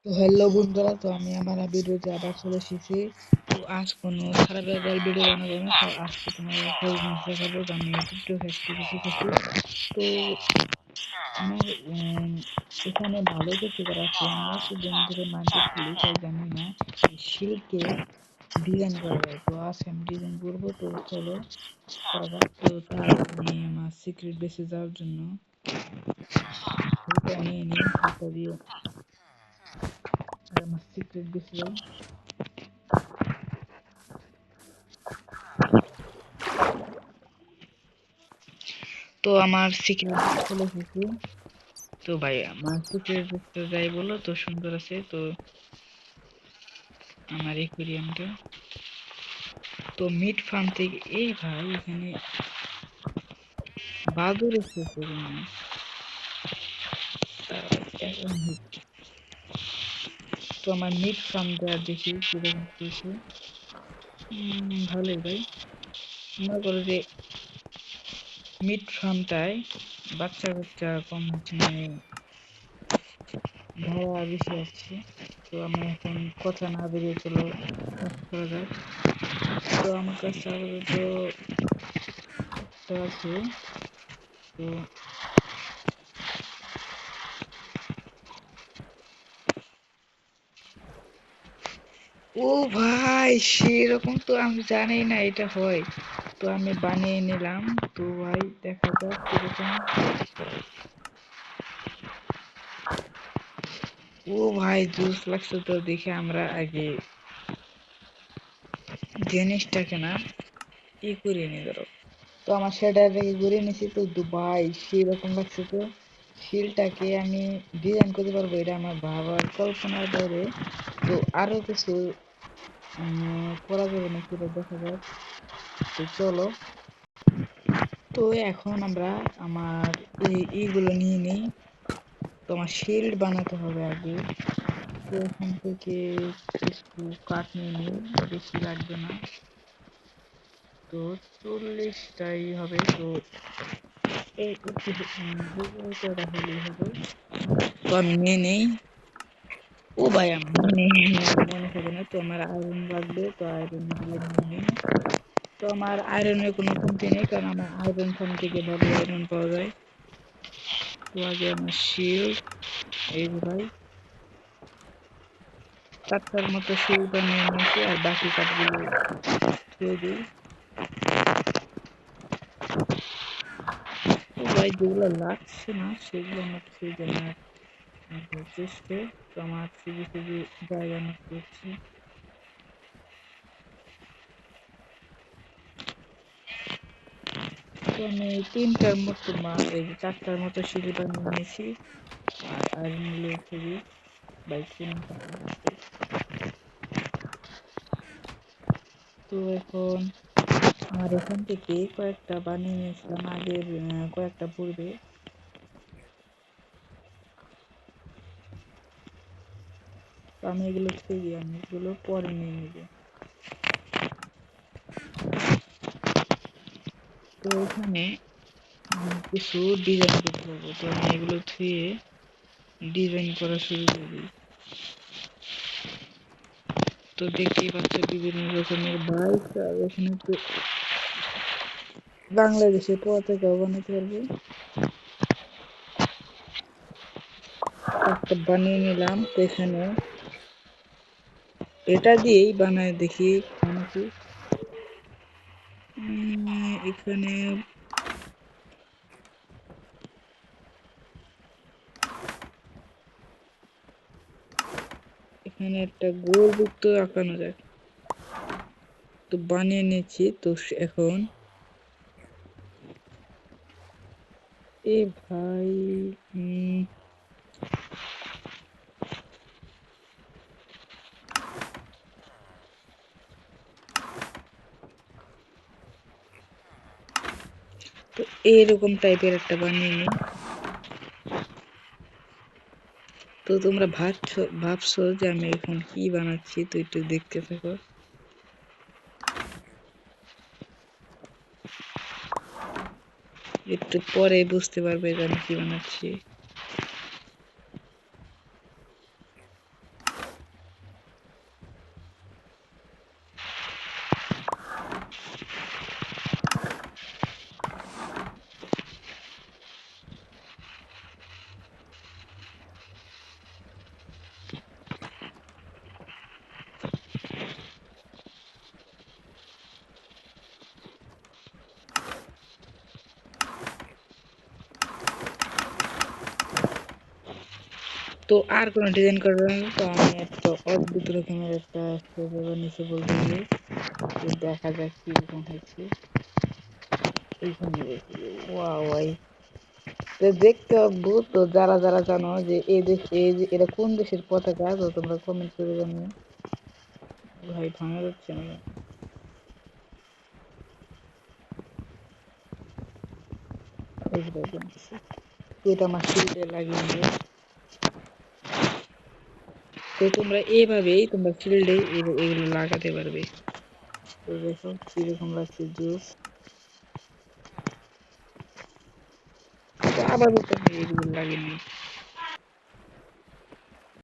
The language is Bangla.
তো হ্যালো বন্ধুরা, তো আমি আমার ভিডিওতে আবার চলে এসেছি। তো আজ কোনো খারাপ ব্যাপার ভিডিও বানাবো না, তো আজকে তোমার একটা জিনিস দেখাবো যে আমি টিকটক হ্যাক থেকে শিখেছি। তো আমার এখানে ভালো কিছু করা আছে। আমি এতদিন ধরে মাল্টি খেলি, তাই জানি না শিল্ডকে ডিজাইন করা যায়। তো আজকে আমি ডিজাইন করবো, তো চলো করা যাক। তো তার আমি আমার সিক্রেট বেসে যাওয়ার জন্য এটা নিয়ে নিই, এটা দিয়ে আমার সিক্রেট বেসে যাই। তো আমার সিক্রেট চলে এসেছে। তো ভাই আমার সিক্রেট যাই বলো তো সুন্দর আছে। তো আমার একুরিয়ামটা তো মিট ফার্ম থেকে এই ভাই এখানে বাদুর এসেছে এখানে। এখন তো আমার মিট ফার্ম দেওয়ার দেখি কিরকম হয়েছে। ভালোই ভাই, মনে করো যে মিট ফার্মটায় বাচ্চা কাচ্চা কম হচ্ছে, মানে ভাড়া বেশি আসছে। তো আমি এখন কথা না বেরিয়ে চলো কাজ করা যাক। তো আমার কাছে আপাতত একটা আছে। তো ও ভাই, সেরকম তো আমি জানি না এটা হয়। তো আমি বানিয়ে নিলাম। তো ভাই দেখা যাক কিরকম। ও ভাই জুস লাগছে তো দেখে আমরা আগে জিনিসটাকে না করে নি ধরো। তো আমার সেটাকে ঘুরে নিছি। তো ভাই সেরকম লাগছে। তো শিলটাকে আমি ডিজাইন করতে পারবো, এটা আমার ভাবার কল্পনার বাইরে। তো আরো কিছু করা যাবে নাকি এটা দেখা যাক। তো চলো, তো এখন আমরা আমার এইগুলো নিয়ে নিই। তো আমার শিল্ড বানাতে হবে আগে। তো এখান থেকে কিছু কাঠ নিয়ে নিই, বেশি লাগবে না। তো 40টাই হবে। তো এই একটু কয়টা হলেই হবে। তো আমি নিয়ে নেই। ও ভাই আমি মনে থাকে না। তো আমার আয়রন লাগবে, তো আয়রন গুলো নিয়ে নিই। তো আমার আয়রনের কোনো কমতি নেই, কারণ আমার আয়রন ফার্ম থেকে ভালো আয়রন পাওয়া যায়। তো আগে আমার শিল্ড, এই যে ভাই 4টার মতো শিল্ড বানিয়ে নিয়েছি, আর বাকি কাঠগুলো দিয়ে দিই। তো ভাই যেগুলো লাগছে না সেগুলো আমার সেই জন্য চেষ্টা। তো আমার সিবি সিবি জায়গা নষ্ট হচ্ছে। তো আমি 3টার মতো এই যে 4টার মতো সিঁড়ি বানিয়ে নিয়েছি, আর আয়রন গুলো খুবই বাইক কিনে। তো এখন আর এখান থেকে কয়েকটা বানিয়ে নিয়েছিলাম আগের কয়েকটা পূর্বে। তো আমি এগুলো ছেড়ে আমি এগুলো পরে নিয়ে নিবো। তো এখানে কিছু ডিজাইন করতে হবে। তো আমি এগুলো ধুয়ে ডিজাইন করা শুরু করি। তো দেখতেই পাচ্ছ বিভিন্ন রকমের বাইক, আর এখানে তো বাংলাদেশের পতাকাও বানাতে পারবো। একটা বানিয়ে নিলাম। তো এখানে এটা দিয়েই বানায় দেখি নাকি। এখানে এখানে একটা গোল বৃত্ত আঁকানো যায়। তো বানিয়ে নিয়েছি। তো এখন এ ভাই তো এইরকম টাইপের একটা বানিয়ে নিই। তো তোমরা ভাবছো যে আমি এখন কি বানাচ্ছি, তো একটু দেখতে থাকো। একটু পরে বুঝতে পারবে যে আমি কি বানাচ্ছি। তো আর কোনো ডিজাইন করবে না, তো আমি একটা অদ্ভুত রকমের একটা পেপার নিচে বলতে গিয়ে তো দেখা যাক কিরকম হচ্ছে। এইখানে বলছি ওয়াও ভাই, তো দেখতে অদ্ভুত। তো যারা যারা জানো যে এই দেশ, এই যে এটা কোন দেশের পতাকা, তো তোমরা কমেন্ট করে জানিও। ভাই ভাঙা যাচ্ছে না কেন? এই যে দেখো নিচ্ছি। তো এটা আমার শিল্ডে লাগিয়ে নিবে। তো তোমরা এইভাবেই তোমরা শিল্ডে এগুলো লাগাতে পারবে। তো দেখো কিরকম লাগছে জুস। তো আপাতত আমি এগুলো লাগিয়ে নিই।